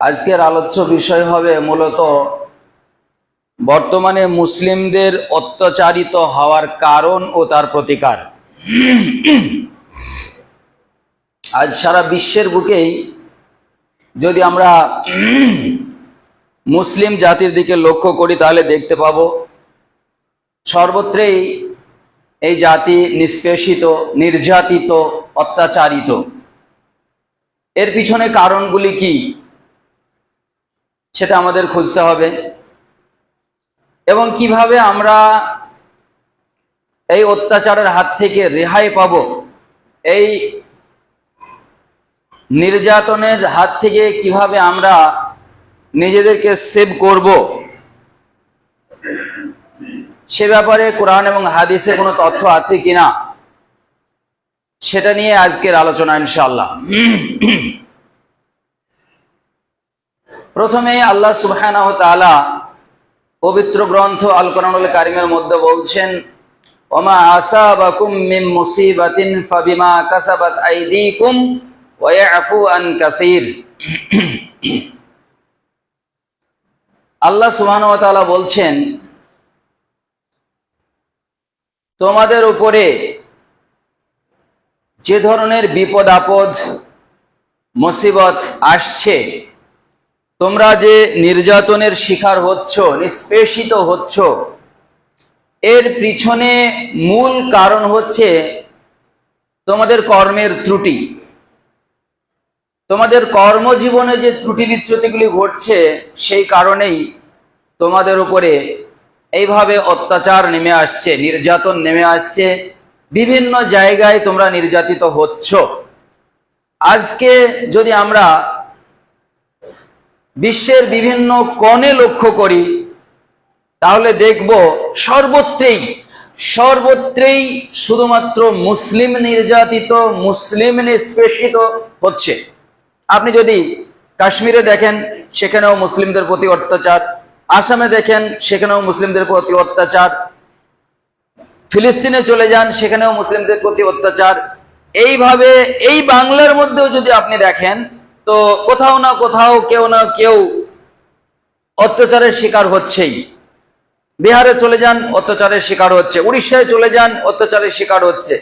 আজকের আলোচ্য বিষয় হবে মূলত বর্তমানে মুসলিমদের অত্যাচারিত হওয়ার কারণ ও তার প্রতিকার। আজ সারা বিশ্বের বুকেই যদি আমরা মুসলিম জাতির দিকে লক্ষ্য করি তাহলে দেখতে পাব সর্বত্রই এই জাতি নিষ্পেষিত, নির্যাতিত, অত্যাচারিত। এর পিছনে কারণগুলি কি সেটা আমাদের খুঁজতে হবে, এবং কিভাবে আমরা এই অত্যাচারের হাত থেকে রেহাই পাব, এই নির্যাতনের হাত থেকে কিভাবে আমরা নিজেদেরকে সেভ করব, সে ব্যাপারে কোরআন এবং হাদিসে কোনো তথ্য আছে কিনা সেটা নিয়ে আজকের আলোচনা ইনশাআল্লাহ। প্রথমে আল্লাহ সুবহানাহু ওয়া তাআলা পবিত্র গ্রন্থ আল কোরআনুল কারীমের মধ্যে বলছেন, ওমা আসাবাকুম মিন মুসিবাতিন ফাবিমা কাসাবাত আইদিকুম ওয়া ইয়াফু আন কাসীর। আল্লাহ সুবহানাহু ওয়া তাআলা বলছেন, তোমাদের উপরে যে ধরনের বিপদ আপদ মুসিবত আসছে, তোমরা যে নির্যাতনের শিকার হচ্ছ, নিষ্পেষিত হচ্ছ, এর পিছনে মূল কারণ হচ্ছে তোমাদের কর্মের ত্রুটি। তোমাদের কর্মজীবনে যে ত্রুটি বিচ্যুতিগুলি ঘটছে সেই কারণেই তোমাদের উপরে এইভাবে অত্যাচার নেমে আসছে, নির্যাতন নেমে আসছে, বিভিন্ন জায়গায় তোমরা নির্যাতিত হচ্ছ। আজকে যদি আমরা বিশ্বের বিভিন্ন কোণে লক্ষ্য করি তাহলে দেখব সর্বত্রই শুধুমাত্র মুসলিম নির্যাতিত, মুসলিম নিষ্পেষিত হচ্ছে। আপনি যদি কাশ্মীরে দেখেন সেখানেও মুসলিমদের প্রতি অত্যাচার, আসামে দেখেন সেখানেও মুসলিমদের প্রতি অত্যাচার, ফিলিস্তিনে চলে যান সেখানেও মুসলিমদের প্রতি অত্যাচার। এইভাবে এই বাংলার মধ্যেও যদি আপনি দেখেন তো কোথাও না কোথাও কেউ না কেউ অত্যাচারের শিকার হচ্ছেই। বিহারে চলে যান অত্যাচারের শিকার হচ্ছে, উড়িষ্যায় চলে যান অত্যাচারের শিকার হচ্ছে।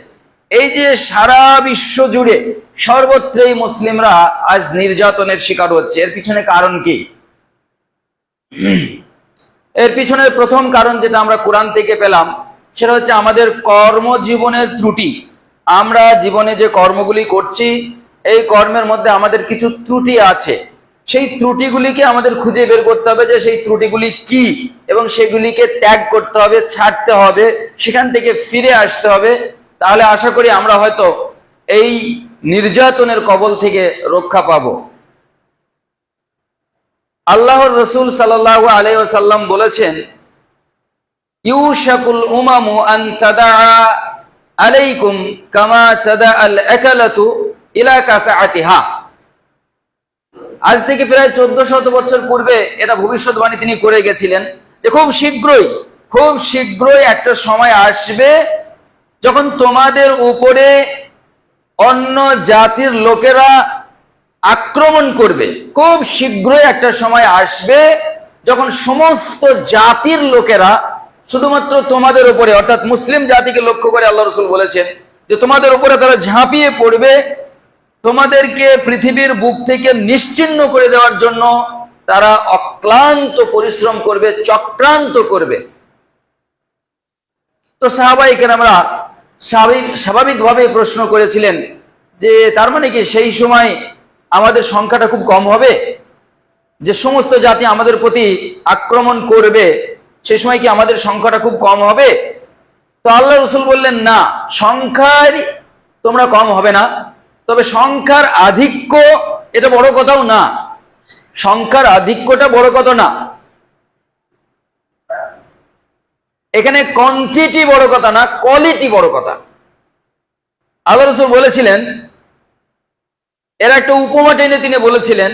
এই যে সারা বিশ্ব জুড়ে সর্বত্রই মুসলিমরা আজ নির্যাতনের শিকার হচ্ছে, এর পিছনে কারণ কি? এর পিছনে প্রথম কারণ যেটা আমরা কোরআন থেকে পেলাম সেটা হচ্ছে আমাদের কর্মজীবনের ত্রুটি। আমরা জীবনে যে কর্মগুলি করছি এই কর্মের মধ্যে আমাদের কিছু ত্রুটি আছে, সেই ত্রুটিগুলিকে আমাদের খুঁজে বের করতে হবে যে সেই ত্রুটিগুলি কি, এবং সেগুলিকে ত্যাগ করতে হবে, ছাড়তে হবে, সেখান থেকে ফিরে আসতে হবে। তাহলে আশা করি আমরা হয়তো এই নির্যাতনের কবল থেকে রক্ষা পাব। আল্লাহর রাসূল সাল্লাল্লাহু আলাইহি ওয়াসাল্লাম বলেছেন, ইউশাকুল উমামু আন তাদা আলাইকুম কামা তাদা আল আকালাতু ইলা কাসাআতিহা। আজ থেকে প্রায় 1400 বছর পূর্বে এটা ভবিষ্যৎবাণী তিনি করে গেছিলেন যে খুব শীঘ্রই একটা সময় আসবে যখন তোমাদের উপরে অন্য জাতির লোকেরা আক্রমণ করবে। খুব শীঘ্রই একটা সময় আসবে যখন সমস্ত জাতির লোকেরা শুধুমাত্র তোমাদের উপরে, অর্থাৎ মুসলিম জাতিকে লক্ষ্য করে আল্লাহ রাসূল বলেছেন যে তোমাদের উপরে তারা ঝাঁপিয়ে পড়বে, তোমাদেরকে পৃথিবীর বুক থেকে নিশ্চিহ্ন করে দেওয়ার জন্য তারা অক্লান্ত পরিশ্রম করবে, চক্রান্ত করবে। তো সাহাবায়ে কেরামরা স্বাভাবিকভাবে প্রশ্ন করেছিলেন যে তার মানে কি সেই সময় আমাদের সংখ্যাটা খুব কম হবে, যে সমস্ত জাতি আমাদের প্রতি আক্রমণ করবে সেই সময় কি আমাদের সংখ্যাটা খুব কম হবে? তো আল্লাহ রাসূল বললেন, না, সংখ্যার তোমরা কম হবে না, তবে সংখ্যার আধিক্য এটা বড় কথাও না। সংখ্যার আধিক্যটা বড় কথা না, এখানে কোয়ান্টিটি বড় কথা না, কোয়ালিটি বড় কথা। আল্লাহ রাসূল বলেছিলেন, এর একটা উপমা টেনে তিনি বলেছিলেন,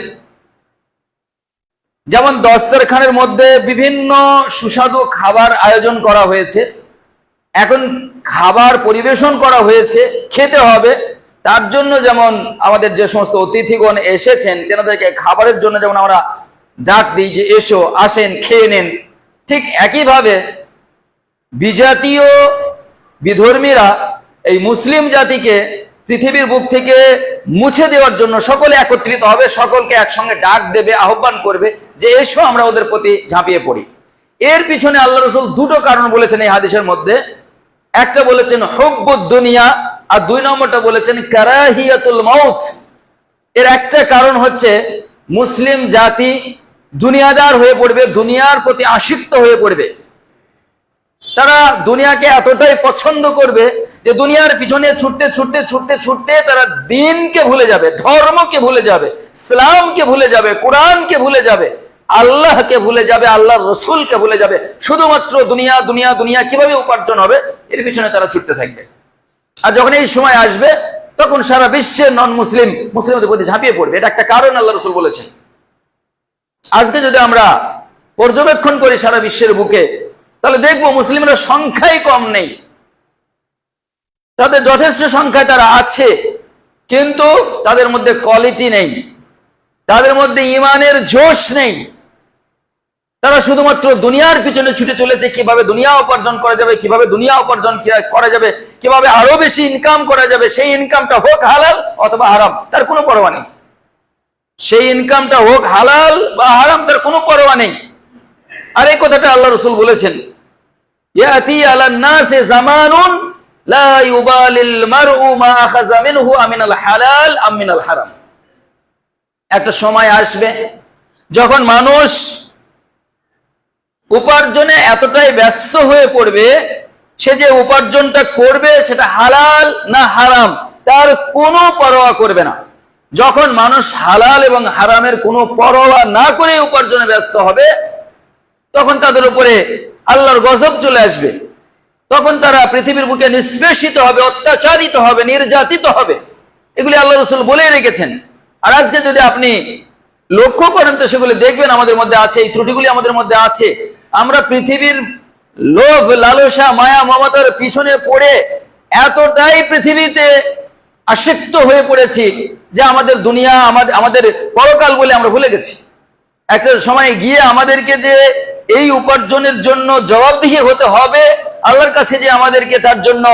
যেমন দস্তরখানের মধ্যে বিভিন্ন সুস্বাদু খাবার আয়োজন করা হয়েছে, এখন খাবার পরিবেশন করা হয়েছে, খেতে হবে, তার জন্য যেমন আমাদের যে সমস্ত অতিথিগণ এসেছেন তেনাদেরকে খাবারের জন্য যেমন আমরা ডাক দিই যে এসো, আসেন, খেয়ে নেন, ঠিক একইভাবে বিজাতীয় বিধর্মীরা এই মুসলিম জাতিকে পৃথিবীর বুক থেকে মুছে দেওয়ার জন্য সকলে একত্রিত হবে, সকলকে একসঙ্গে ডাক দেবে, আহ্বান করবে যে এসো আমরা ওদের প্রতি ঝাঁপিয়ে পড়ি। এর পিছনে আল্লাহ রাসূল দুটো কারণ বলেছেন এই হাদিসের মধ্যে। একটা বলেছেন হুব্বুদ দুনিয়া, আর 2 নম্বরটা বলেছেন কারাহিয়াতুল মাউত। এর একটা কারণ হচ্ছে মুসলিম জাতি দুনিয়াদার হয়ে পড়বে, দুনিয়ার প্রতি আসক্ত হয়ে পড়বে। তারা দুনিয়াকে এতটাই পছন্দ করবে যে দুনিয়ার পিছনে ছুটতে ছুটতে ছুটতে ছুটতে তারা দ্বীনকে ভুলে যাবে, ধর্মকে ভুলে যাবে, ইসলামকে ভুলে যাবে, কোরআনকে ভুলে যাবে, আল্লাহকে ভুলে যাবে, আল্লাহর রসুলকে ভুলে যাবে। শুধুমাত্র দুনিয়া দুনিয়া দুনিয়া, কিভাবে উপার্জন হবে এর পিছনে তারা ছুটতে থাকবে। আর যখন এই সময় আসবে তখন সারা বিশ্বের নন মুসলিম মুসলিমদের প্রতি ঝাঁপিয়ে পড়বে। এটা একটা কারণ আল্লাহ রসুল বলেছেন। আজকে যদি আমরা পর্যবেক্ষণ করি সারা বিশ্বের বুকে, তাহলে দেখবো মুসলিমরা সংখ্যায় কম নেই, তাদের যথেষ্ট সংখ্যায় তারা আছে, কিন্তু তাদের মধ্যে কোয়ালিটি নেই, তাদের মধ্যে ঈমানের জোশ নেই। তারা শুধুমাত্র দুনিয়ার পিছনে ছুটে চলেছে, কিভাবে দুনিয়া উপার্জন করা যাবে, কিভাবে দুনিয়া উপার্জন করা যাবে, কিভাবে আরো বেশি ইনকাম করা যাবে, সেই ইনকামটা হোক হালাল অথবা হারাম, তার কোনো পরোয়া নেই। সেই ইনকামটা হোক হালাল বা হারাম, তার কোনো পরোয়া নেই। আর এই কথাটা আল্লাহ রাসূল বলেছেন, ইয়াতি আলান নাসি জামানুন লা ইউবালিল মারউ মা আখাযা মিনহু আমিনাল হালাল আম মিনাল হারাম। একটা সময় আসবে যখন মানুষ উপার্জনে এতটাই ব্যস্ত হয়ে পড়বে, সে যে উপার্জনটা করবে সেটা হালাল না হারাম তার কোনো পরোয়া করবে না। যখন মানুষ হালাল এবং হারামের কোনো পরোয়া না করে উপার্জনে ব্যস্ত হবে, তখন তাদের উপরে আল্লাহর গজব চলে আসবে। তখন তারা পৃথিবীর বুকে নিষ্পেষিত হবে, অত্যাচারিত হবে, নির্যাতিত হবে। এগুলি আল্লাহ রাসূল বলে রেখেছেন। আর আজকে যদি আপনি লক্ষ্য করেন তো সেগুলি দেখবেন আমাদের মধ্যে আছে, এই ত্রুটিগুলি আমাদের মধ্যে আছে। আমরা পৃথিবীর লোভ, লালসা, মায়া, মমতার পিছনে পড়ে এতটাই পৃথিবীতে আসক্ত হয়ে পড়েছি যে আমাদের দুনিয়া, আমাদের পরকাল বলে আমরা ভুলে গেছি। একটা সময় গিয়ে আমাদেরকে যে এই উপার্জনের জন্য জবাবদিহি হতে হবে, আল্লাহর কাছে যে আমাদেরকে তার জন্য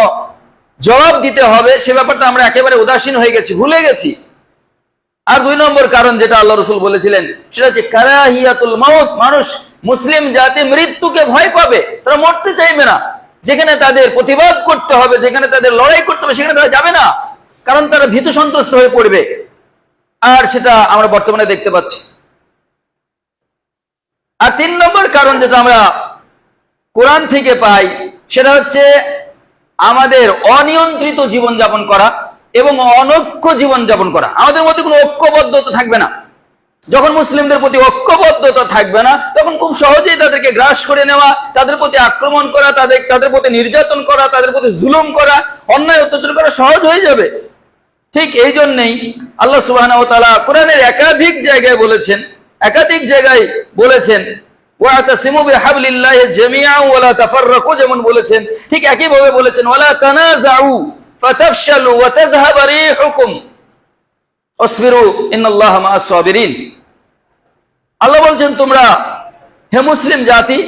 জবাব দিতে হবে, সে ব্যাপারটা আমরা একেবারে উদাসীন হয়ে গেছি, ভুলে গেছি। আর 2 নম্বর কারণ যেটা আল্লাহ রাসূল বলেছিলেন সেটা হচ্ছে কারাহিয়াতুল মাউত। মানুষ, মুসলিম জাতি মৃত্যুকে ভয় পাবে, তারা মরতে চাইবে না। যেখানে তাদের প্রতিবাদ করতে হবে, যেখানে তাদের লড়াই করতে হবে, সেখানে তারা যাবে না, কারণ তারা ভীত সন্ত্রস্ত হয়ে পড়বে। আর সেটা আমরা বর্তমানে দেখতে পাচ্ছি। আর 3 নম্বর কারণ যেটা আমরা কোরআন থেকে পাই সেটা হচ্ছে আমাদের অনিয়ন্ত্রিত জীবনযাপন করা এবং অনৈক্য জীবনযাপন করা। আমাদের মধ্যে কোনো ঐক্যবদ্ধতা থাকবে না। যখন মুসলিমদের প্রতি ঐক্যবদ্ধতা থাকবে না, তখন খুব সহজেই তাদেরকে গ্রাস করে নেওয়া, তাদের প্রতি আক্রমণ করা, তাদের প্রতি নির্যাতন করা, তাদের প্রতি জুলুম করা, অন্যায় অত্যাচার করা সহজ হয়ে যাবে। ঠিক এই জন্যই আল্লাহ সুবহানাহু ওয়া তাআলা কোরআনের একাধিক জায়গায় বলেছেন ওয়াতাসিমু বিহাবলিল্লাহি জামিআন ওয়া লা তাফাররাকু, যেমন বলেছেন ঠিক একইভাবে বলেছেন ওয়ালা তানাযাউ ফাতাফশালু ওয়া তাযহাবা রিহুকুম ওয়াসবিরু ইন্নাল্লাহা মা'আস সাবিরিন। আল্লাহ বলছেন, তোমরা হে মুসলিম জাতি,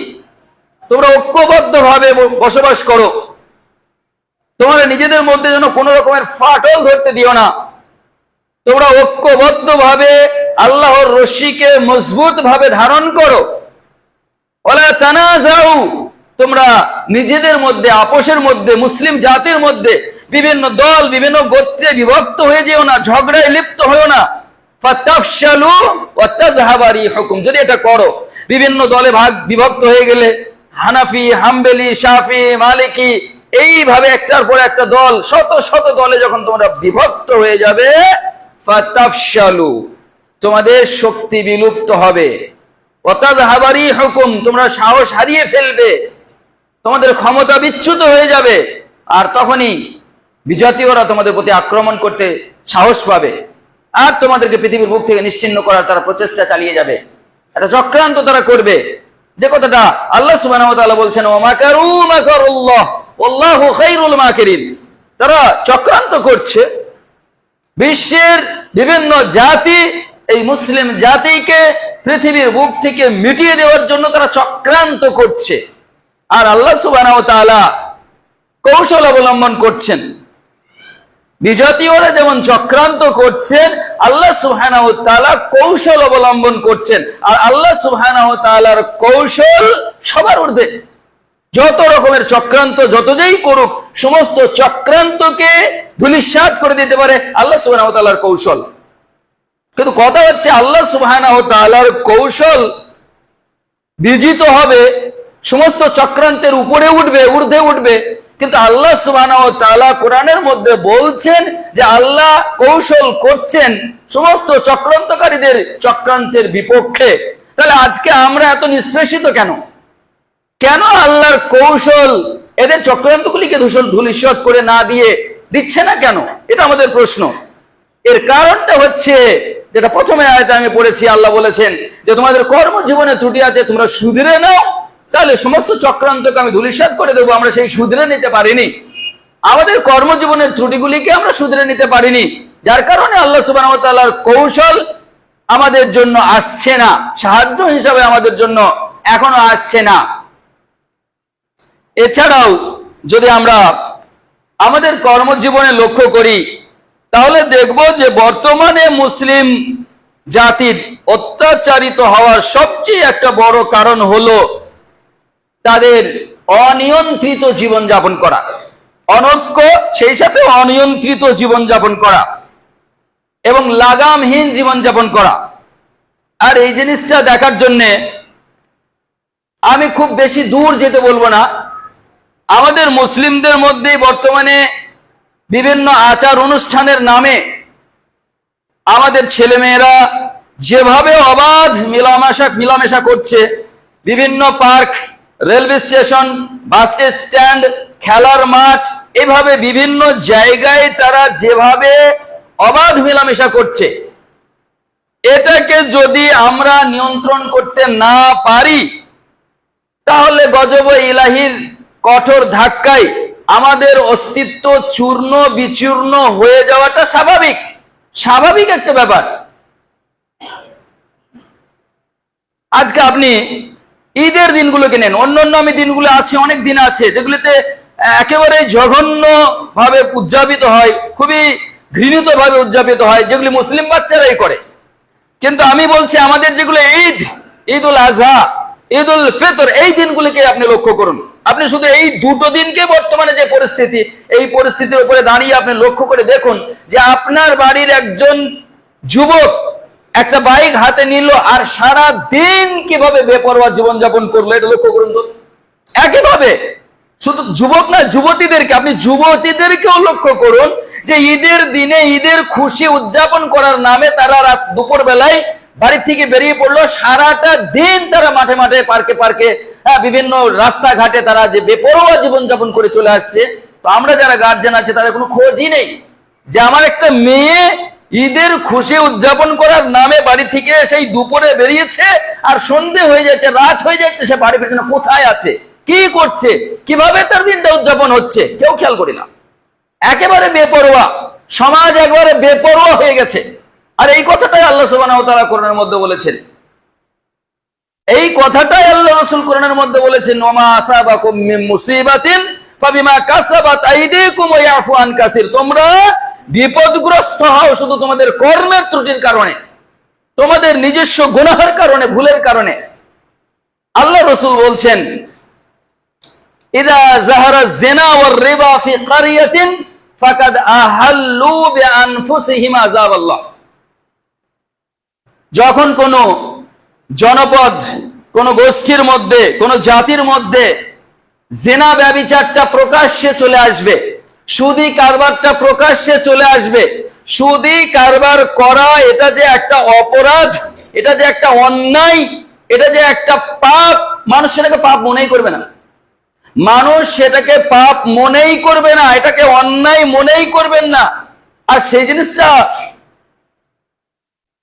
তোমরা ঐক্যবদ্ধভাবে বসবাস করো, তোমরা নিজেদের মধ্যে যেন কোনো রকমের ফাটল ধরতে দিও না। তোমরা ঐক্যবদ্ধভাবে আল্লাহর রশিকে মজবুত ভাবে ধারণ করো। ওয়ালা তানাযাউ, তোমরা নিজেদের মধ্যে, আপোষের মধ্যে, মুসলিম জাতির মধ্যে বিভিন্ন দল, বিভিন্ন গোত্রে বিভক্ত হয়ে যেও না, ঝগড়ায় লিপ্ত হয়েও না। ফাতাফশালু ওয়া তাযহাবা রিহুকুম, যদি এটা করো, বিভিন্ন দলে বিভক্ত হয়ে গেলে, হানাফি, হাম্বলি, শাফি, মালিকি, এইভাবে একটার পর একটা দল, শত শত দলে যখন তোমরা বিভক্ত হয়ে যাবে, ফাতাফশালু, তোমাদের শক্তি বিলুপ্ত হবে, ওয়া তাযহাবা রিহুকুম, তোমরা সাহস হারিয়ে ফেলবে, তোমাদের ক্ষমতা বিচ্যুত হয়ে যাবে। আর তখনই বিজাতীয়রা তোমাদের প্রতি আক্রমণ করতে সাহস পাবে, আর তোমাদেরকে পৃথিবীর বুক থেকে নিশ্চিহ্ন করার তারা প্রচেষ্টা চালিয়ে যাবে। একটা চক্রান্ত তারা করবে, যে কথাটা আল্লাহ সুবহানাহু ওয়া তাআলা বলছেন ওয়া মাকারু মাকারুল্লাহ ওয়াল্লাহু খায়রুল মাকিরিন। তারা চক্রান্ত করছে, বিশ্বের বিভিন্ন জাতি এই মুসলিম জাতিকে পৃথিবীর বুক থেকে মিটিয়ে দেওয়ার জন্য তারা চক্রান্ত করছে। আর আল্লাহ সুবহানাহু ওয়া তাআলা কৌশল অবলম্বন করছেন। বিজাতীয়রা যেমন চক্রান্ত করছেন, আল্লাহ সুবহানাহু ওয়া তাআলা কৌশল অবলম্বন করছেন। আর আল্লাহ সুবহানাহু ওয়া তাআলার কৌশল সবার ঊর্ধ্বে। যত রকমের চক্রান্ত যত যেই করুক, সমস্ত চক্রান্তকে ধূলিসাৎ করে দিতে পারে আল্লাহ সুবহানাহু ওয়া তাআলার কৌশল। কিন্তু কথা হচ্ছে, আল্লাহ সুবহানাহু ওয়া তাআলার কৌশল বিজিত হবে, সমস্ত চক্রান্তের উপরে উঠবে, ঊর্ধ্বে উঠবে। কিন্তু আল্লাহ সুবহানাহু ওয়া তাআলা কোরআনের মধ্যে বলছেন যে আল্লাহ কৌশল করছেন সমস্ত চক্রান্তকারীদের চক্রান্তের বিপক্ষে। তাহলে আজকে আমরা এত নিঃশেষিত কেন? কেন আল্লাহর কৌশল এদের চক্রান্তগুলিকে ধূলিসাৎ করে না দিয়ে দিচ্ছে না কেন? এটা আমাদের প্রশ্ন। এর কারণটা হচ্ছে, যেটা প্রথমে আয়াতে আমি পড়েছি, আল্লাহ বলেছেন যে তোমাদের কর্মজীবনে ত্রুটি আছে, তোমরা শুধরে নাও, তাহলে সমস্ত চক্রান্তকে আমি ধূলিসাৎ করে দেবো। আমরা সেই শুধরে নিতে পারিনি, আমাদের কর্মজীবনের ত্রুটিগুলিকে আমরা শুধরে নিতে পারিনি, যার কারণে আল্লাহ সুবহানাহু ওয়া তাআলার কৌশল আমাদের জন্য আসছে না, সাহায্য হিসাবে আমাদের জন্য এখনো আসছে না। এছাড়াও যদি আমরা আমাদের কর্মজীবনে লক্ষ্য করি, তাহলে দেখব যে বর্তমানে মুসলিম জাতির অত্যাচারিত হওয়ার সবচেয়ে একটা বড় কারণ হলো তাদের অনিয়ন্ত্রিত জীবনযাপন করা, অনৈক্য, সেই সাথে অনিয়ন্ত্রিত জীবনযাপন করা এবং লাগামহীন জীবনযাপন করা। আর এই জিনিসটা দেখার জন্যে আমি খুব বেশি দূর যেতে বলবো না। আমাদের মুসলিমদের মধ্যে বর্তমানে বিভিন্ন আচার অনুষ্ঠানের নামে আমাদের ছেলেমেয়েরা যেভাবে অবাধ মিলামেশা করছে, বিভিন্ন park, railway station, bus stand, খেলার মাঠ, এভাবে বিভিন্ন জায়গায় তারা যেভাবে অবাধ মেলামেশা করছে, এটাকে যদি আমরা নিয়ন্ত্রণ করতে না পারি, তাহলে গজব ইলাহির কঠোর ধাক্কায় আমাদের অস্তিত্ব চূর্ণ বিচূর্ণ হয়ে যাওয়াটা স্বাভাবিক একটা ব্যাপার। আজকে আপনি ঈদের দিনগুলোকে নেন, অন্যান্য আমি দিনগুলো আছে, অনেক দিন আছে যেগুলিতে একেবারে জঘন্য ভাবে উদযাপিত হয়, খুবই ঘৃণিত ভাবে উদযাপিত হয়, যেগুলি মুসলিম বাচ্চারাই করে। কিন্তু আমি বলছি, আমাদের যেগুলো ঈদ উল আজহা, ঈদ উল ফিতর, এই দিনগুলিকে আপনি লক্ষ্য করুন। আপনি শুধু এই দুটো দিনকে, বর্তমানে যে পরিস্থিতি, এই পরিস্থিতির উপরে দাঁড়িয়ে আপনি লক্ষ্য করে দেখুন যে আপনার বাড়ির একজন যুবক একটা বাইক হাতে নিল আর সারা দিন কিভাবে বেপরোয়া জীবনযাপন করলো, এটা লক্ষ্য করুন তো। একইভাবে শুধু যুবক না, যুবতীদেরকে, আপনি যুবতীদেরকেও লক্ষ্য করুন যে ঈদের দিনে ঈদের খুশি উদযাপন করার নামে তারা রাত দুপুর বেলায় বাড়ি থেকে বেরিয়ে পড়লো, সারাটা দিন তারা মাঠে মাঠে, পার্কে পার্কে, বিভিন্ন রাস্তাঘাটে তারা যে বেপরোয়া জীবনযাপন করে চলে আসছে। তো আমরা যারা গার্জেন আছে তাদের কোনো খোঁজই নেই যে আমার একটা মেয়ে ঈদের খুশি উদযাপন করার নামে বাড়ি থেকে সেই দুপুরে বেরিয়েছে আর সন্ধে হয়ে যাচ্ছে, রাত হয়ে যাচ্ছে, সে বাড়ি ফিরছে, কোথায় আছে, কি করছে, কিভাবে তার দিনটা উদযাপন হচ্ছে, কেউ খেয়াল করি না। একেবারে বেপরোয়া সমাজ, একবারে বেপরোয়া হয়ে গেছে। আর এই কথাটাই আল্লাহ সুবহানাহু ওয়া তাআলা কোরআনের মধ্যে বলেছেন, এই কথাটাই আল্লাহ রাসূল কোরআনের মধ্যে বলেছেন, ওমা আসাবাকুম মিন মুসিবাতিন ফাবিমা কাসাবাত আইদিকুম ওয়া ইয়াফু আন কাসির। তোমরা বিপদগ্রস্ত হও শুধু তোমাদের কর্মের ত্রুটির কারণে, তোমাদের নিজস্ব গুনাহের কারণে, ভুলের কারণে। আল্লাহ রাসূল বলছেন, ইযা যাহারা যিনা ওয়ার রিবা ফি ক্বরিয়াতিন ফাকাদ আহাল্লু বিআনফুসিহিম আযাবাল্লাহ। যখন কোন জনপদ, কোন গোষ্ঠীর মধ্যে, কোন জাতির মধ্যে জিনা ব্যভিচারটা প্রকাশ্যে চলে আসবে, সুদী কারবারটা প্রকাশ্যে চলে আসবে, সুদী কারবার করা এটা যে একটা অপরাধ, এটা যে একটা অন্যায়, এটা যে একটা পাপ, মানুষ সেটাকে পাপ মনেই করবে না। মানুষ সেটাকে পাপ মনেই করবে না, এটাকে অন্যায় মনেই করবেন না। আর সেই জিনিসটা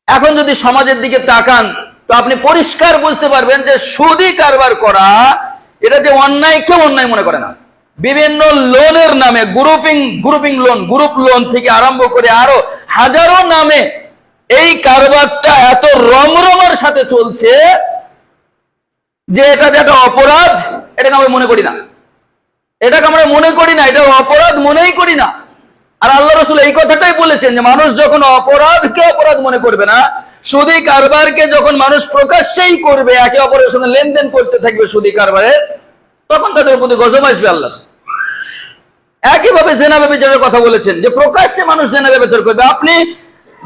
এখন যদি সমাজের দিকে তাকান, তো আপনি পরিষ্কার বুঝতে পারবেন যে সুদী কারবার করা এটা যে অন্যায়, কেউ অন্যায় মনে করে না। বিভিন্ন লোনের নামে গ্রুপিং লোন, গ্রুপ লোন থেকে আরম্ভ করে আরো হাজারো নামে এই কারবারটা এত রমরমার সাথে চলছে যে এটা যে একটা অপরাধ, এটাকে আমরা মনে করি না, এটাকে আমরা মনে করি না, এটা অপরাধ মনেই করি না। আর আল্লাহ রাসূল এই কথাটাই বলেছেন যে মানুষ যখন অপরাধকে অপরাধ মনে করবে না, সুদী কারবারকে যখন মানুষ প্রকাশ্যেই করবে, একে অপরের সঙ্গে লেনদেন করতে থাকবে সুদী কারবারের, তখন তাদের প্রতি গজব আসবে আল্লাহ। একইভাবে জেনা ব্যভিচারের কথা বলেছেন যে প্রকাশ্যে মানুষ জেনা ব্যভিচার করবে। আপনি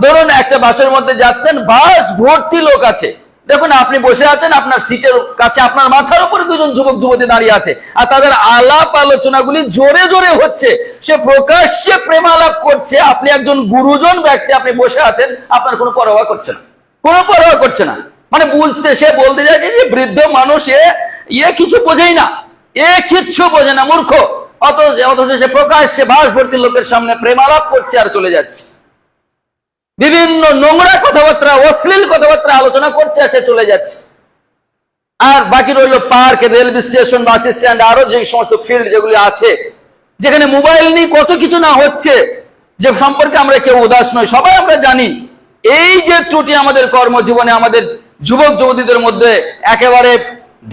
ধরুন একটা বাসের মধ্যে যাচ্ছেন, বাস ভর্তি লোক আছে, দেখুন আপনি বসে আছেন, আপনার সিটের কাছে আপনার মাথার উপরে দুজন যুবক যুবতী দাঁড়িয়ে আছে, আর তাদের আলাপ আলোচনাগুলি জোরে জোরে হচ্ছে, সে প্রকাশ্যে প্রেমালাপ করছে। আপনি একজন গুরুজন ব্যক্তি, আপনি বসে আছেন, আপনার কোনো পরোয়া করছে না, কোনো পরোয়া করছে না। মানে বুঝতে, সে বলতে যাচ্ছে যে বৃদ্ধ মানুষ, এ কিছু বোঝেই না, এ কিচ্ছু বোঝে না, মূর্খ। অথচ সে প্রকাশ্যে বাস ভর্তি লোকের সামনে প্রেমালাপ করছে আর চলে যাচ্ছে, বিভিন্ন নোংরা কথাবার্তা, অশ্লীল কথাবার্তা আলোচনা করতে আছে, চলে যাচ্ছে। আর বাকি রইল park, railway station, bus stand, আরো যে সমস্ত ফিল্ড যেগুলি আছে, যেখানে মোবাইল নিয়ে কত কিছু না হচ্ছে, যে সম্পর্কে আমরা কেউ উদাস নয়, সবাই আমরা জানি। এই যে ত্রুটি আমাদের কর্মজীবনে, আমাদের যুবক যুবতীদের মধ্যে একেবারে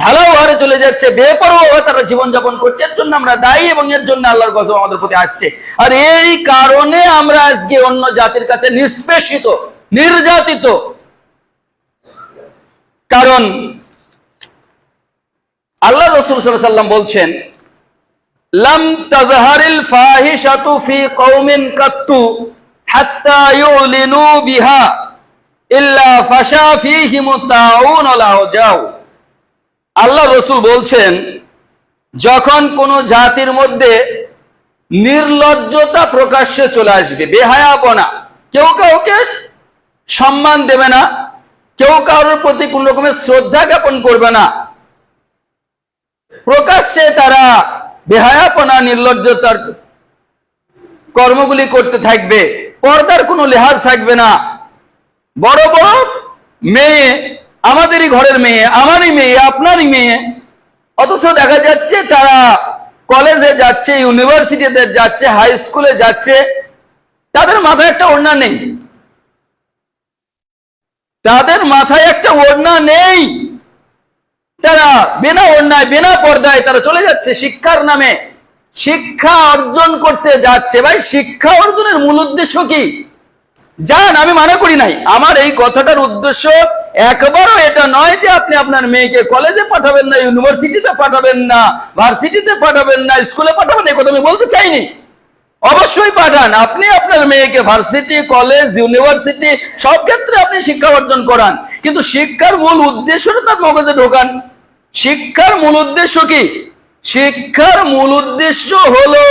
ঢালাও হারে চলে যাচ্ছে, বেপরোয়া তারা জীবনযাপন করছে, এর জন্য আমরা দায়ী এবং এর জন্য আল্লাহর গজব আমাদের প্রতি আসছে। আর এই কারণে আমরা আজকে অন্য জাতির কাছে নিষ্পেষিত, নির্যাতিত। কারণ আল্লাহ রাসূল সাল্লাল্লাহু আলাইহি ওয়াসাল্লাম বলছেন, লাম তাযহারিল ফাহিশাতু ফি কওমিন কাত্তু হাত্তা ইউলিনু বিহা ইল্লা ফাশা ফীহিমুত তাউন ওয়াল আওজাউ। আল্লাহ রাসূল বলছেন, যখন কোন জাতির মধ্যে নির্লজ্জতা প্রকাশ্যে চলে আসবে, বেহায়াপনা, কেউ কাউকে সম্মান দেবে না, কেউ কারোর প্রতি কোন রকমের শ্রদ্ধা জ্ঞাপন করবে না, প্রকাশ্যে তারা বেহায়াপনা, নির্লজ্জতার কর্মগুলি করতে থাকবে, পর্দার কোনো লেহাজ থাকবে না। বড় বড় মেয়ে, আমাদেরই ঘরের মেয়ে, আমারই মেয়ে, আপনারই মেয়ে, অথচ দেখা যাচ্ছে তারা কলেজে যাচ্ছে, ইউনিভার্সিটিতে যাচ্ছে, হাই স্কুলে যাচ্ছে, তাদের মাথায় একটা ওড়না নেই, তাদের মাথায় একটা ওড়না নেই, তারা বিনা ওড়নায়, বিনা পর্দায় তারা চলে যাচ্ছে শিক্ষার নামে, শিক্ষা অর্জন করতে যাচ্ছে। ভাই, শিক্ষা অর্জনের মূল উদ্দেশ্য কি? জান, আমি মানা করি নাই, আমার এই কথাটার উদ্দেশ্য একবারও এটা নয় যে আপনি আপনার মেয়েকে কলেজে পাঠাবেন না, ইউনিভার্সিটিতে পাঠাবেন না, ভার্সিটিতে পাঠাবেন না, স্কুলে পাঠাবেন, এই কথা আমি বলতে চাইনি। অবশ্যই পাঠান, আপনি আপনার মেয়েকে ভার্সিটি, কলেজ, ইউনিভার্সিটি সব ক্ষেত্রে আপনি শিক্ষা অর্জন করান, কিন্তু শিক্ষার মূল উদ্দেশ্যটা তার মগজে ঢোকান। শিক্ষার মূল উদ্দেশ্য কি? শিক্ষার মূল উদ্দেশ্য হলো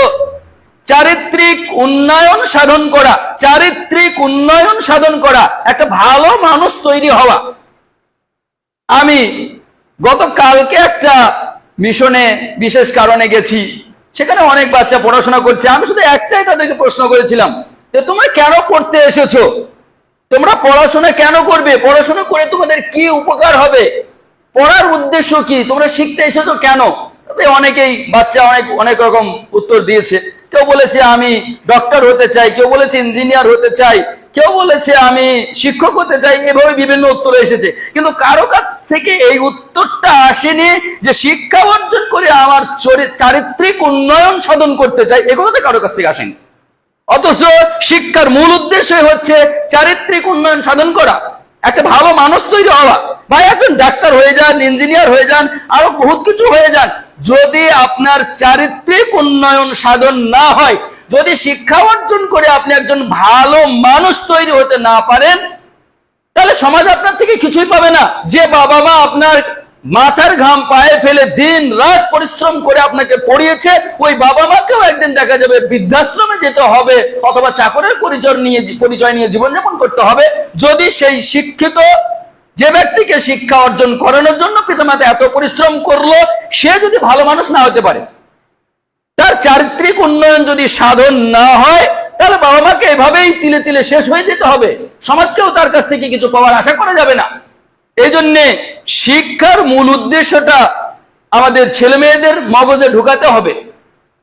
চারিত্রিক উন্নয়ন সাধন করা, চারিত্রিক উন্নয়ন সাধন করা, একটা ভালো মানুষ তৈরি হওয়া। আমি গতকালকে একটা মিশনে বিশেষ কারণে গেছি, সেখানে অনেক বাচ্চা পড়াশোনা করছে। আমি শুধু একটাই তাদেরকে প্রশ্ন করেছিলাম যে তোমরা কেন পড়তে এসেছো, তোমরা পড়াশোনা কেন করবে, পড়াশোনা করে তোমাদের কি উপকার হবে, পড়ার উদ্দেশ্য কি, তোমরা শিখতে এসেছো কেন? অনেকেই বাচ্চা অনেক রকম উত্তর দিয়েছে। কেউ বলেছে আমি ডক্টর হতে চাই, কেউ বলেছে ইঞ্জিনিয়ার হতে চাই, কেউ বলেছে আমি শিক্ষক হতে চাই, এভাবে বিভিন্ন উত্তর এসেছে। কিন্তু কারো কাছ থেকে এই উত্তরটা আসেনি যে শিক্ষা অর্জন করে আমার চারিত্রিক উন্নয়ন সাধন করতে চাই, এ কথাটা কারো কাছ থেকে আসেনি। অথচ শিক্ষার মূল উদ্দেশ্যই হচ্ছে চারিত্রিক উন্নয়ন সাধন করা, একটা ভালো মানুষ তৈরি হওয়া। ভাই, একজন ডাক্তার হয়ে যান, ইঞ্জিনিয়ার হয়ে যান, আরো বহুত কিছু হয়ে যান, যদি আপনার চারিত্রিক উন্নয়ন সাধন না হয়, যদি শিক্ষা অর্জন করে আপনি একজন ভালো মানুষ তৈরি হতে না পারেন, তাহলে সমাজ আপনার থেকে কিছুই পাবে না। যে বাবা মা আপনার মাথার ঘাম পায়ে ফেলে দিন রাত পরিশ্রম করে আপনাকে পড়িয়েছে, ওই বাবা মাকেও একদিন দেখা যাবে বৃদ্ধাশ্রমে যেতে হবে, অথবা চাকরের পরিচয় নিয়ে জীবনযাপন করতে হবে, যদি সেই শিক্ষিত যে ব্যক্তিকে শিক্ষা অর্জন করানোর জন্য পিতামাতা এত পরিশ্রম করলো, সে যদি ভালো মানুষ না হতে পারে, তার চারিত্রিক উন্নয়ন যদি সাধন না হয়, তাহলে বাবা মাকে এভাবেই তিলে তিলে শেষ হয়ে যেতে হবে, সমাজকেও তার কাছ থেকে কিছু পাওয়ার আশা করা যাবে না। এই জন্যে শিক্ষার মূল উদ্দেশ্যটা আমাদের ছেলে মেয়েদের মগজে ঢুকাতে হবে।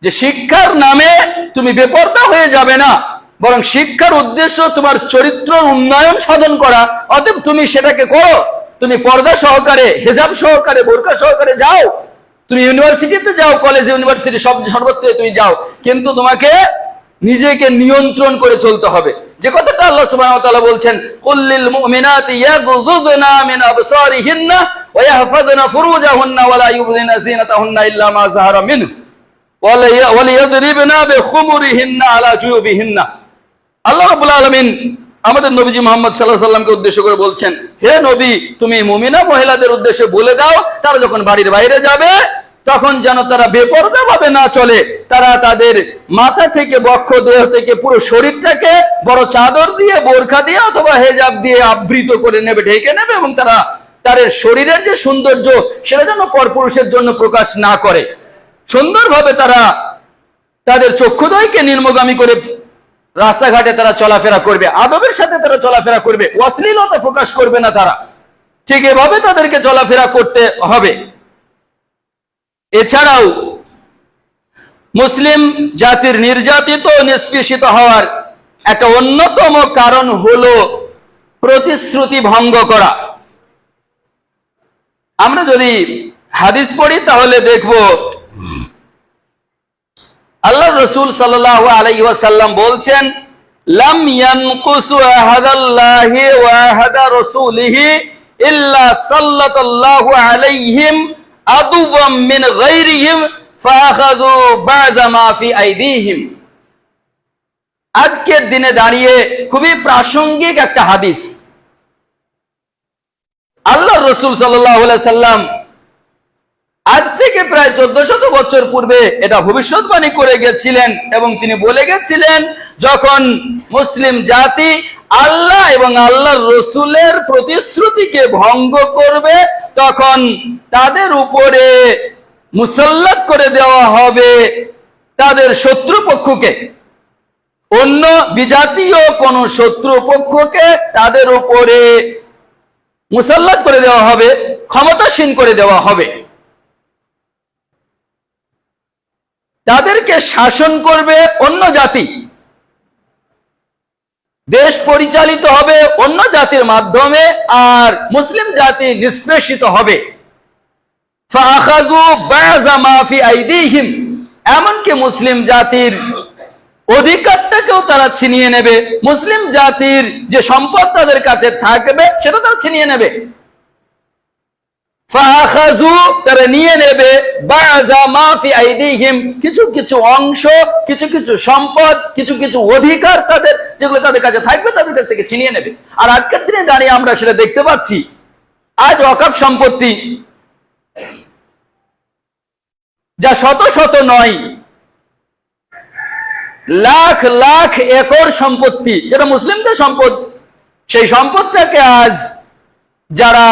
যে শিক্ষার নামে তুমি বেপরদা হয়ে যাবে না, বরং শিক্ষার উদ্দেশ্য তোমার চরিত্র উন্নয়ন সাধন করা। অতএব তুমি সেটাকে করো, তুমি পর্দা সহকারে, হেজাব সহকারে, বোরকা সহকারে যাও, তুমি ইউনিভার্সিটিতে যাও, কলেজ ইউনিভার্সিটি সর্বত্র তুমি যাও, কিন্তু তোমাকে নিজেকে নিয়ন্ত্রণ করে চলতে হবে। যে কথাটা আল্লাহ সুবহানাহু ওয়া তাআলা বলছেন, কুল্লিল মুমিনাতি ইয়াগযুযনা মিন আবসারিহিন্না ওয়া ইয়াহফাযনা ফুরুজাহুন্না ওয়া লা ইউবদিনা যিনাতাহুন্না ইল্লা মা যাহারা মিনহু ওয়া লিয়াদরিবনা বিখুমুরিহিন্না আলা জুয়ুবিহিন্না। আল্লাহ রাব্বুল আলামিন আমাদের নবীজি মুহাম্মদ সাল্লাল্লাহু আলাইহি সাল্লামকে উদ্দেশ্য করে বলছেন, হে নবী, তুমি মুমিনা মহিলাদের উদ্দেশ্যে বলে দাও, তারা যখন বাড়ির বাইরে যাবে তখন যেন তারা বেপরদা ভাবে না চলে। তারা তাদের মাথা থেকে, বক্ষ, দেহ থেকে পুরো শরীরটাকে বড় চাদর দিয়ে, বোরখা দিয়ে অথবা হেজাব দিয়ে আবৃত করে নেবে, ঢেকে নেবে, এবং তারা তাদের শরীরের যে সৌন্দর্য সেটা যেন পরপুরুষের জন্য প্রকাশ না করে। সুন্দরভাবে তারা তাদের চক্ষুদ্বয়কে নিম্নগামী করে রাস্তাঘাটে তারা চলাফেরা করবে, আদবের সাথে তারা চলাফেরা করবে, অশ্লীলতা প্রকাশ করবে না তারা। ঠিক এভাবে তাদেরকে চলাফেরা করতে হবে। এছাড়াও মুসলিম জাতির নির্যাতিত ও নিষ্পেষিত হওয়ার একটা অন্যতম কারণ হলো প্রতিশ্রুতি ভঙ্গ করা। আমরা যদি হাদিস পড়ি তাহলে দেখব আল্লাহ রাসূল সাল্লাল্লাহু আলাইহি ওয়াসাল্লাম বলছেন, লাম ইয়ানকুসু আহাদাল্লাহি ওয়া আহাদা রাসূলিহি ইল্লা সাল্লাল্লাহু আলাইহিম আদুওয়াম মিন গায়রিহিম ফাআখাযু বা'দা মা ফি আইদিহিম। আজকের দিনে দাঁড়িয়ে খুবই প্রাসঙ্গিক একটা হাদিস। আল্লাহ রাসূল সাল্লাল্লাহু আলাইহি সাল্লাম আজ থেকে প্রায় 1400 বছর পূর্বে এটা ভবিষ্যৎবাণী করে গেছিলেন, এবং তিনি বলে গেছিলেন, যখন মুসলিম জাতি আল্লাহ এবং আল্লাহর রসুলের প্রতিশ্রুতিকে ভঙ্গ করবে তখন তাদের উপরে মুসাল্লাত করে দেওয়া হবে তাদের শত্রুপক্ষকে, অন্য বিজাতীয় কোন শত্রুপক্ষকে তাদের উপরে মুসাল্লাত করে দেওয়া হবে, ক্ষমতাসীন করে দেওয়া হবে। তাদেরকে শাসন করবে অন্য জাতি, দেশ পরিচালিত হবে অন্য জাতির মাধ্যমে, আর মুসলিম জাতি নিষ্পেষিত হবে। ফাআখাযু বা'যা মা ফি আইদিহিম, এমনকি মুসলিম জাতির অধিকারটাকেও তারা ছিনিয়ে নেবে, মুসলিম জাতির যে সম্পদ তাদের কাছে থাকবে সেটা তারা ছিনিয়ে নেবে। ফাআখাযু, তারা নিয়ে নেবে, বা'যা মা ফি আইদিহিম, কিছু কিছু অংশ, কিছু কিছু সম্পদ, কিছু কিছু অধিকার তাদের যেগুলো তাদের কাছে থাকবে তাদের কাছ থেকে ছিনিয়ে নেবে। আর আজকের দিনে দাঁড়িয়ে আমরা সেটা দেখতে পাচ্ছি। আজ ওয়াকফ সম্পত্তি যা শত শত নয়, লাখ লাখ একর সম্পত্তি যেটা মুসলিমদের সম্পদ, সেই সম্পদটাকে আজ যারা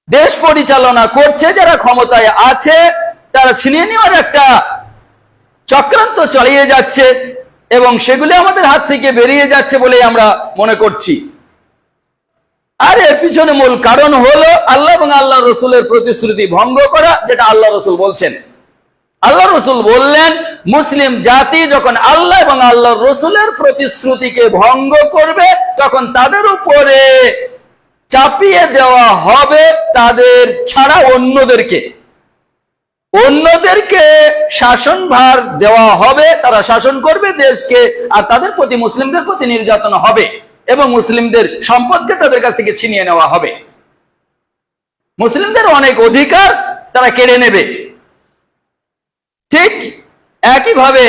দেশ পরিচালনা করছে, যারা ক্ষমতায় আছে, তারা ছিনিয়ে নেওয়ার একটা চক্রান্ত চালিয়ে যাচ্ছে, এবং সেগুলি আমাদের হাত থেকে বেরিয়ে যাচ্ছে বলেই আমরা মনে করছি। আর এর পিছনে মূল কারণ হলো আল্লাহ এবং আল্লাহ রসুলের প্রতিশ্রুতি ভঙ্গ করা, যেটা আল্লাহ রসুল বলছেন। আল্লাহ রসুল বললেন, মুসলিম জাতি যখন আল্লাহ এবং আল্লাহ রসুলের প্রতিশ্রুতিকে ভঙ্গ করবে তখন তাদের উপরে চাপিয়ে দেওয়া হবে তাদের ছাড়া অন্যদেরকে শাসনভার দেওয়া হবে, তারা শাসন করবে দেশকে, আর তাদের প্রতি মুসলিমদের প্রতি নির্যাতন হবে, এবং মুসলিমদের সম্পদকে তাদের কাছ থেকে ছিনিয়ে নেওয়া হবে। মুসলিমদের অনেক অধিকার তারা কেড়ে নেবে। ঠিক একইভাবে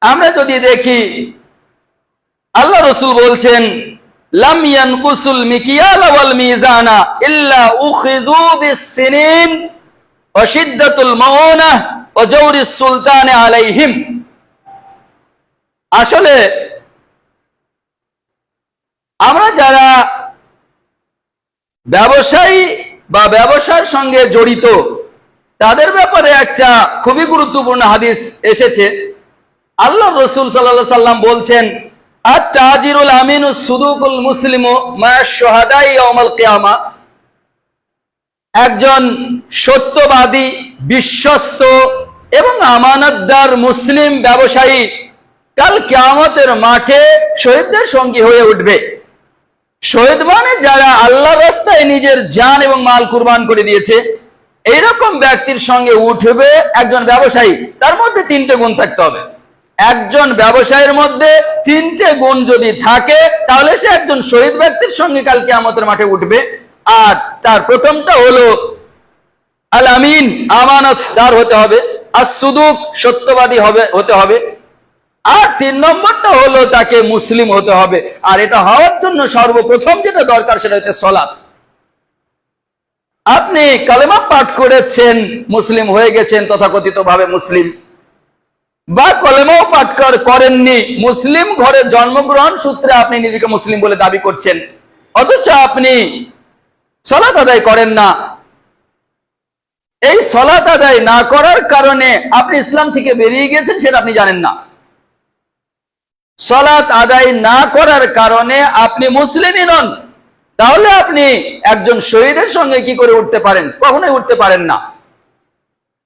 আমরা যদি দেখি, আল্লাহ রসুল বলছেন, লাম ইয়ানকুসুল মিকিয়াল ওয়াল মিজানা ইল্লা উখিযু বিস-সিনিন ওয়া শিদ্দাতুল মাউনাহ ওয়া জাওরিস সুলতান আলাইহিম। আসলে আমরা যারা ব্যবসায়ী বা ব্যবসার সঙ্গে জড়িত তাদের ব্যাপারে একটা খুবই গুরুত্বপূর্ণ হাদিস এসেছে। আল্লাহ রসুল সাল্লাল্লাহু আলাইহি সাল্লাম বলছেন, আত-তাজিরুল আমিনুস সুদুকুল মুসলিমু মা শুহাদাই ইয়াউমাল কিয়ামা। একজন সত্যবাদী, বিশ্বস্ত এবং আমানতদার মুসলিম ব্যবসায়ী কাল কিয়ামতের মাঠে শহীদদের সঙ্গী হয়ে উঠবে। শহীদ মানে যারা আল্লাহর রাস্তায় নিজের জান এবং মাল কুরবান করে দিয়েছে, এইরকম ব্যক্তির সঙ্গে উঠবে একজন ব্যবসায়ী। তার মধ্যে তিনটে গুণ থাকতে হবে। একজন ব্যবসায়ীর মধ্যে তিনটে গুণ যদি থাকে তাহলে সে একজন শহীদ ব্যক্তির সঙ্গে কাল কিয়ামতের মাঠে উঠবে। আর তার প্রথমটা হলো আল আমিন, আমানতদার হতে হবে। আর সুদুক, সত্যবাদী হতে হবে। আর 3 নম্বরটা হলো তাকে মুসলিম হতে হবে। আর এটা হওয়ার জন্য সর্বপ্রথম যেটা দরকার সেটা হচ্ছে সালাত। আপনি কালেমা পাঠ করেছেন, মুসলিম হয়ে গেছেন তথাকথিত ভাবে মুসলিম, বা কলেমাও পাঠ করেননি, মুসলিম ঘরে জন্মগ্রহণ সূত্রে আপনি নিজেকে মুসলিম বলে দাবি করছেন, অথচ আপনি সালাত আদায় করেন না। এই সালাত আদায় না করার কারণে আপনি ইসলাম থেকে বেরিয়ে গেছেন সেটা আপনি জানেন না। সালাত আদায় না করার কারণে আপনি মুসলিমই নন। তাহলে আপনি একজন শহীদের সঙ্গে কি করে উঠতে পারেন? কখনোই উঠতে পারেন না।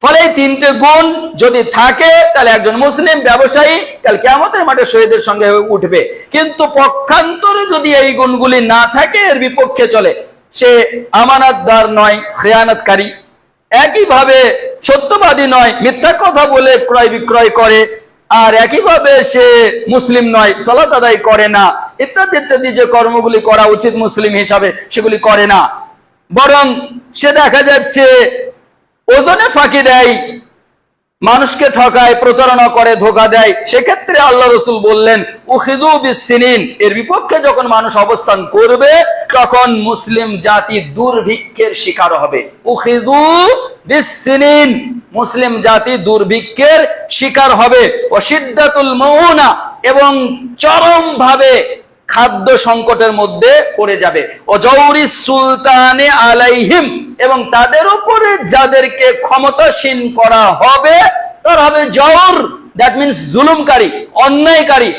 ফলে এই তিনটে গুণ যদি থাকে তাহলে একজন মুসলিম ব্যবসায়ী কাল কিয়ামতের মাঠে শহীদের সঙ্গে উঠবে। কিন্তু পক্ষান্তরে যদি এই গুণগুলি না থাকে, এর বিপক্ষে চলে, সে আমানতদার নয়, খেয়ানতকারী। একইভাবে সত্যবাদী নয়, মিথ্যা কথা বলে ক্রয় বিক্রয় করে। আর একইভাবে সে মুসলিম নয়, সালাত আদায় করে না, ইত্যাদি ইত্যাদি যে কর্মগুলি করা উচিত মুসলিম হিসাবে সেগুলি করে না। বরং সে দেখা যাচ্ছে ওজনে ফাঁকি দেয়, মানুষকে ঠকায়, প্রতারণা করে, ধোঁকা দেয়। সেক্ষেত্রে আল্লাহ রাসূল বললেন উখিযু বিসসিনিন, এর বিপক্ষে যখন মানুষ অবস্থান করবে তখন মুসলিম জাতি দুর্ভিক্ষের শিকার হবে। উখিযু বিসসিনিন, মুসলিম জাতি দুর্ভিক্ষের শিকার হবে। ওয়াশিদ্দাতুল মাউনা, এবং চরম ভাবে খাদ্য সংকটের মধ্যে পড়ে যাবে। ওয়াজাউরিস সুলতানে আলাইহিম, এবং তাদের উপরে যাদেরকে ক্ষমতাসীন করা হবে তারা হবে জওর, দ্যাট মিনস জুলুমকারী, অন্যায়কারী,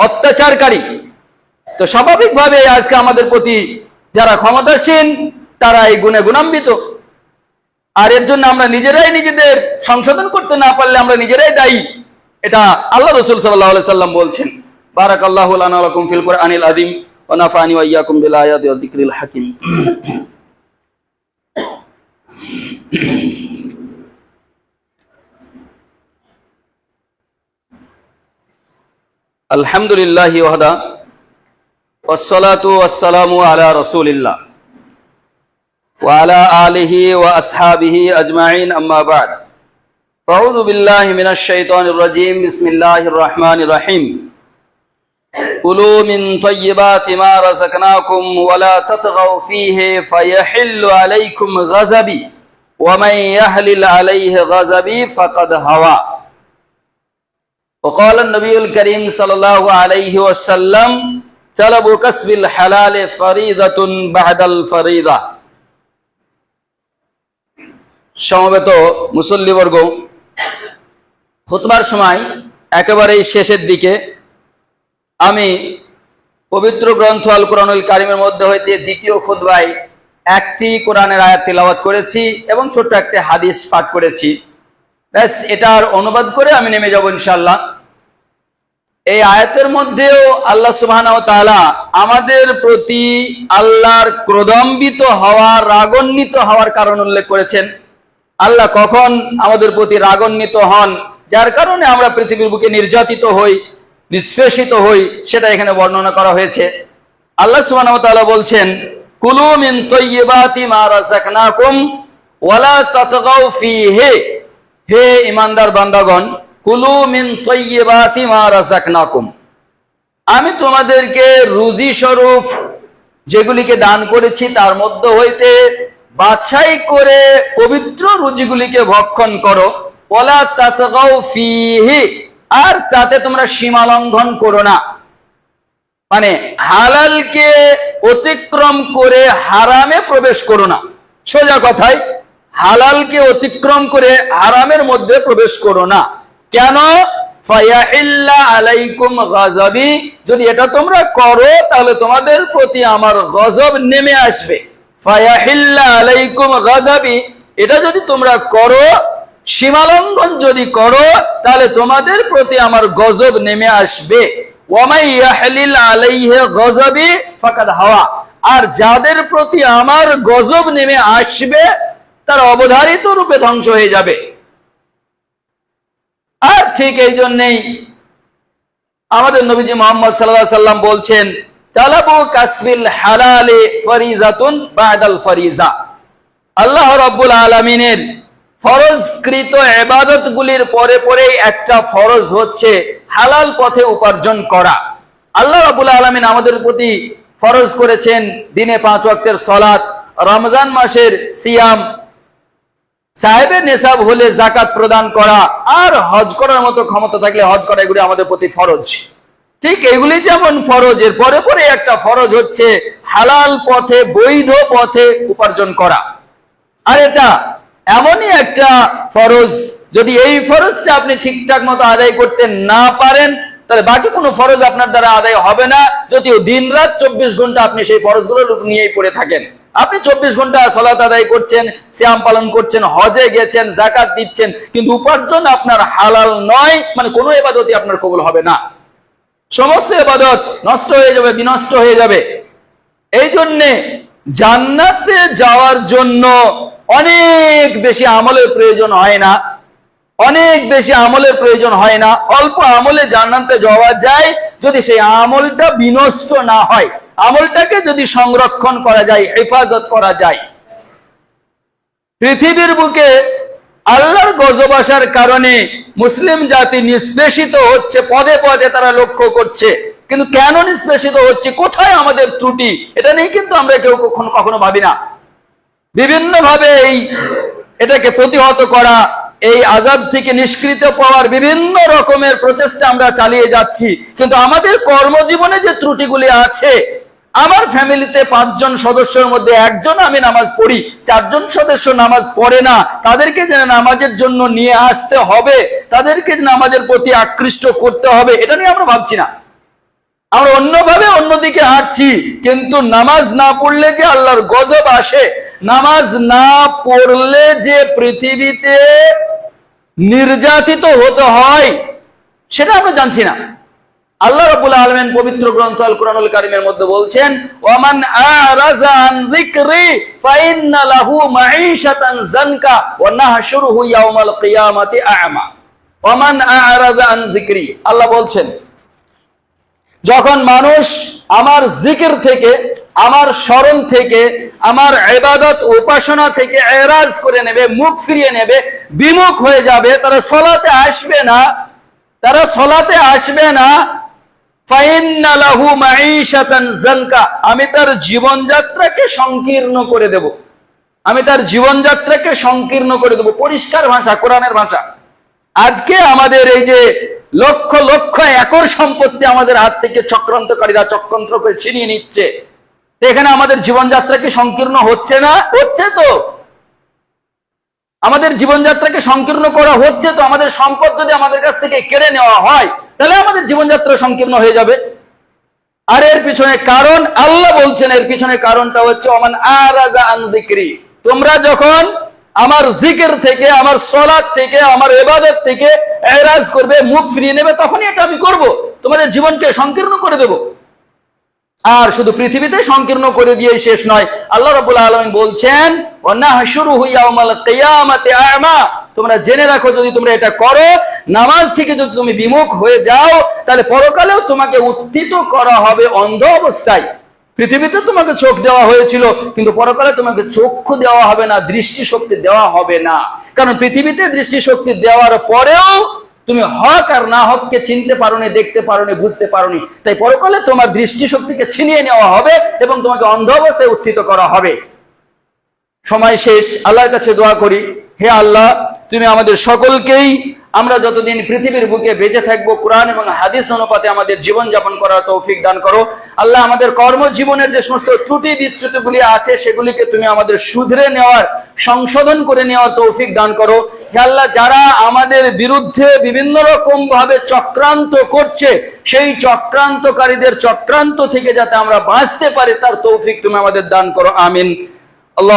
অত্যাচারকারী। তো স্বাভাবিকভাবে আজকে আমাদের প্রতি যারা ক্ষমতাসীন তারা এই গুণে গুণান্বিত। আর এর জন্য আমরা নিজেরাই নিজেদের সংশোধন করতে না পারলে আমরা নিজেরাই দায়ী। এটা আল্লাহ রাসূল সাল্লাল্লাহু আলাইহি সাল্লাম বলছেন। বারাকাল্লাহু লানা ওয়া লাকুম ফিল কুরআনিল আযীম ওয়া নাফা'নি ওয়া ইয়্যাকুম বিল আয়াতি ওয়াজ যিকরিল হাকীম। আলহামদুলিল্লাহি ওয়াহদা ওয়াসসালাতু ওয়াসসালামু আলা রাসূলিল্লাহ ওয়া আলা আলিহি ওয়া আসহাবিহি আজমাইন, আম্মা বা'দ। আউযু বিল্লাহি মিনাশ শাইতানির রাজীম। বিসমিল্লাহির রাহমানির রাহিম। কুলু মিন তাইয়্যিবাতি মা রাযাকনাকুম ওয়া লা তাতগাউ ফীহি ফায়াহিল্লু আলাইকুম গাযাবি ওয়া মান ইয়াহলিল আলাইহি গাযাবি ফাকাদ হাওয়া। وقال النبي الكريم صلى الله عليه وسلم طلب كسب الحلال فريضة بعد الفريضة। সমবেত মুসল্লিবর্গ, খুতবার সময় একেবারেই শেষের দিকে আমি পবিত্র গ্রন্থ আল কোরআনুল কারীমের মধ্যে হইতে দ্বিতীয় খুতবায় একটি কোরআনের আয়াত তিলাওয়াত করেছি এবং ছোট্ট একটা হাদিস পাঠ করেছি। ব্যাস, এটার অনুবাদ করে আমি নেমে যাব ইনশাআল্লাহ। এই আয়াতের মধ্যেও আল্লাহ সুবহানাহু ওয়া তাআলা আমাদের প্রতি আল্লাহর ক্রোধান্বিত হওয়া, রাগান্বিত হওয়ার কারণ উল্লেখ করেছেন। আল্লাহ কখন আমাদের প্রতি রাগান্বিত হন, যার কারণে আমরা পৃথিবীর বুকে নির্যাতিত হই, নিষ্পেষিত হই, সেটা এখানে বর্ণনা করা হয়েছে। আল্লাহ সুবহানাহু ওয়া তাআলা বলছেন, কুলু মিন তাইয়্যিবাতি মা রাযাকনাকুম ওয়া লা তাতগাউ ফীহি। হে ঈমানদার বান্দাগণ, কুলু মিন তাইয়্যিবাতি মা রাযাকনাকুম, আমি তোমাদেরকে রুজি স্বরূপ যেগুলিকে দান করেছি তার মধ্যে হইতে বাছাই করে পবিত্র রুজিগুলিকে ভক্ষণ করো। ওয়া লা তাতগাউ ফীহি, আর তাতে তোমরা সীমা লঙ্ঘন করো না। মানে হালালকে অতিক্রম করে হারামে প্রবেশ করো না। সোজা কথায়, হালালকে অতিক্রম করে হারামের মধ্যে প্রবেশ করো না। কেন? ফায়াহিল্লা আলাইকুম গাযাবি, যদি এটা তোমরা করো তাহলে তোমাদের প্রতি আমার গজব নেমে আসবে। ফায়াহিল্লা আলাইকুম গাযাবি, এটা যদি তোমরা করো, সীমালঙ্ঘন যদি করো, তাহলে তোমাদের প্রতি আমার গজব নেমে আসবে। ওয়ামাই ইয়াহলিল আলাইহি গযাবি ফাকাদ হাওয়া, আর যাদের প্রতি আমার গজব নেমে আসবে তারা অবধারিত রূপে ধ্বংস হয়ে যাবে। আর ঠিক এই জন্যই আমাদের নবীজি মুহাম্মদ সাল্লাল্লাহু আলাইহি সাল্লাম বলছেন, তালাবু কাসবিল হালালি ফরিজাতুন বাদাল ফরিজা। আল্লাহ রাব্বুল আলামিনের ফরজকৃত ইবাদতগুলির পরে পরেই একটা ফরজ হচ্ছে হালাল পথে উপার্জন করা। আল্লাহ রাব্বুল আলামিন আমাদের প্রতি ফরজ করেছেন দিনে 5 ওয়াক্তের সালাত, রমজান মাসের সিয়াম, সাহেবের নেশাব হলে যাকাত প্রদান করা, আর হজ করার মতো ক্ষমতা থাকলে হজ করা, এগুলি আমাদের প্রতি ফরজ। ঠিক এগুলি যেমন ফরজ, এর পরে পরে একটা ফরজ হচ্ছে হালাল পথে, বৈধ পথে উপার্জন করা। আর এটা এমনই একটা ফরজ, যদি এই ফরজটা আপনি ঠিকঠাক মতো আদায় করতে না পারেন তাহলে বাকি কোনো ফরজ আপনার দ্বারা আদায় হবে না, যদিও দিন রাত 24 ঘন্টা আপনি সেই ফরজগুলোর উপর নিয়েই পড়ে থাকেন। আপনি 24 ঘন্টা সালাত আদায় করছেন, সিয়াম পালন করছেন, হজে গেছেন, যাকাত দিচ্ছেন, কিন্তু উপার্জন আপনার হালাল নয়, মানে কোনো ইবাদতই আপনার কবুল হবে না, সমস্ত ইবাদত নষ্ট হয়ে যাবে, বিনষ্ট হয়ে যাবে। এই জন্যে জান্নাতে যাওয়ার জন্য অনেক বেশি আমলের প্রয়োজন হয় না, অনেক বেশি আমলের প্রয়োজন হয় না, অল্প আমলে জান্নাতে যাওয়া যায় যদি সেই আমলটা বিনষ্ট না হয়, আমলটাকে যদি সংরক্ষণ করা যায়, হেফাজত করা যায়। পৃথিবীর বুকে আল্লাহর গজব আসার কারণে মুসলিম জাতি নিষ্পেষিত হচ্ছে, পদে পদে তারা লক্ষ্য করছে, কিন্তু কেন নিষ্পেষিত হচ্ছে, কোথায় আমাদের ত্রুটি, এটা নিয়ে কিন্তু আমরা কেউ কখনো ভাবি না। বিভিন্ন ভাবে এটাকে প্রতিহত করা, এই আযাব থেকে নিষ্কৃত পাওয়ার বিভিন্ন রকমের প্রচেষ্টা আমরা চালিয়ে যাচ্ছি, কিন্তু আমাদের কর্মজীবনে যে ত্রুটিগুলি আছে, আমার ফ্যামিলিতে 5 জন সদস্যের মধ্যে একজন আমি নামাজ পড়ি, 4 জন সদস্য নামাজ পড়ে না, তাদেরকে যেন নামাজের জন্য নিয়ে আসতে হবে, তাদেরকে নামাজের প্রতি আকৃষ্ট করতে হবে, এটা নিয়ে আমরা ভাবছি না। আমরা অন্যভাবে অন্যদিকে হাঁটছি, কিন্তু নামাজ না পড়লে যে আল্লাহর গজব আসে, নামাজ না পড়লে যে পৃথিবীতে নির্যাতিত হতে হয়, সেটা আমরা জানছি না। আল্লাহ রাব্বুল আলামিন পবিত্র গ্রন্থ আল কুরআনুল কারীমের মধ্যে বলছেন, ওয়ামান আরাযা আন যিকরি ফাইন্না লাহু মাঈশাতান যানকা ওয়া নাহশুরুহু ইয়াওমাল কিয়ামাতি আ'মা। ওয়ামান আরাযা আন যিকরি, আল্লাহ বলছেন, যখন মানুষ আমার জিকির থেকে, আমার স্মরণ থেকে, আমার ইবাদত উপাসনা থেকে এরাজ করে নেবে, মুখ ফিরিয়ে নেবে, বিমুখ হয়ে যাবে, তারা সালাতে আসবে না, তারা সালাতে আসবে না, ফাইন্না লাহু মাঈশাতান যানকা, আমি তার জীবনযাত্রাকে সংকীর্ণ করে দেব, আমি তার জীবনযাত্রাকে সংকীর্ণ করে দেব। পরিষ্কার ভাষা, কোরআনের ভাষা। আজকে আমাদের এই যে লক্ষ লক্ষ একর সম্পত্তি আমাদের হাত থেকে চক্রান্তকারীরা চক্রান্ত করে ছিনিয়ে নিচ্ছে, এখানে আমাদের জীবনযাত্রা কি সংকীর্ণ হচ্ছে না? হচ্ছে তো। আমাদের জীবনযাত্রাকে সংকীর্ণ করা হচ্ছে তো। আমাদের সম্পদ যদি আমাদের কাছ থেকে কেড়ে নেওয়া হয় তাহলে আমাদের জীবনযাত্রা সংকীর্ণ হয়ে যাবে। আর এর পিছনে কারণ আল্লাহ বলছেন, এর পিছনে কারণটা হচ্ছে ওমান আরাযা আন যিকরি, তোমরা যখন আমার জিকির থেকে, আমার সালাত থেকে, আমার ইবাদত থেকে এরাজ করবে, মুখ ফিরিয়ে নেবে, তখনই এটা আমি করব, তোমাদের জীবনকে সংকীর্ণ করে দেব। আর শুধু পৃথিবীতে সংকীর্ণ করে দিয়ে শেষ নয়, আল্লাহ রাব্বুল আলামিন বলছেন, ওয়া নাহশুরুহু ইয়াওমাল কিয়ামাতি আ'মা, তোমরা জেনে রাখো যদি তোমরা এটা করো, নামাজ থেকে যদি তুমি বিমুখ হয়ে যাও, তাহলে পরকালেও তোমাকে উত্থিত করা হবে অন্ধ অবস্থায়। পৃথিবীতে তোমাকে চোখ দেওয়া হয়েছিল, কিন্তু পরকালে তোমাকে চক্ষু দেওয়া হবে না, দৃষ্টিশক্তি দেওয়া হবে না। কারণ পৃথিবীতে দৃষ্টিশক্তি দেওয়ার পরেও তুমি হক আর না হককে চিনতে পারোনি, দেখতে পারোনি, বুঝতে পারোনি, তাই পরকালে তোমার দৃষ্টিশক্তিকে ছিনিয়ে নেওয়া হবে এবং তোমাকে অন্ধ অবস্থায় উত্থিত করা হবে। সময় শেষ, আল্লাহর কাছে দোয়া করি, হে আল্লাহ, তুমি আমাদের সকলকেই, আমরা যতদিন পৃথিবীর বুকে বেঁচে থাকবো, কোরআন এবং হাদিস অনুপাতে আমাদের জীবন যাপন করার তৌফিক দান করো। আল্লাহ, আমাদের কর্মজীবনের যে সমস্ত ত্রুটি বিচ্যুতিগুলি আছে সেগুলিকে তুমি আমাদের শুধরে নেওয়ার, সংশোধন করে নেওয়ার তৌফিক দান করো। হে আল্লাহ, যারা আমাদের বিরুদ্ধে বিভিন্ন রকম ভাবে চক্রান্ত করছে, সেই চক্রান্তকারীদের চক্রান্ত থেকে যাতে আমরা বাঁচতে পারি তার তৌফিক তুমি আমাদের দান করো, আমিন। আল্লাহ।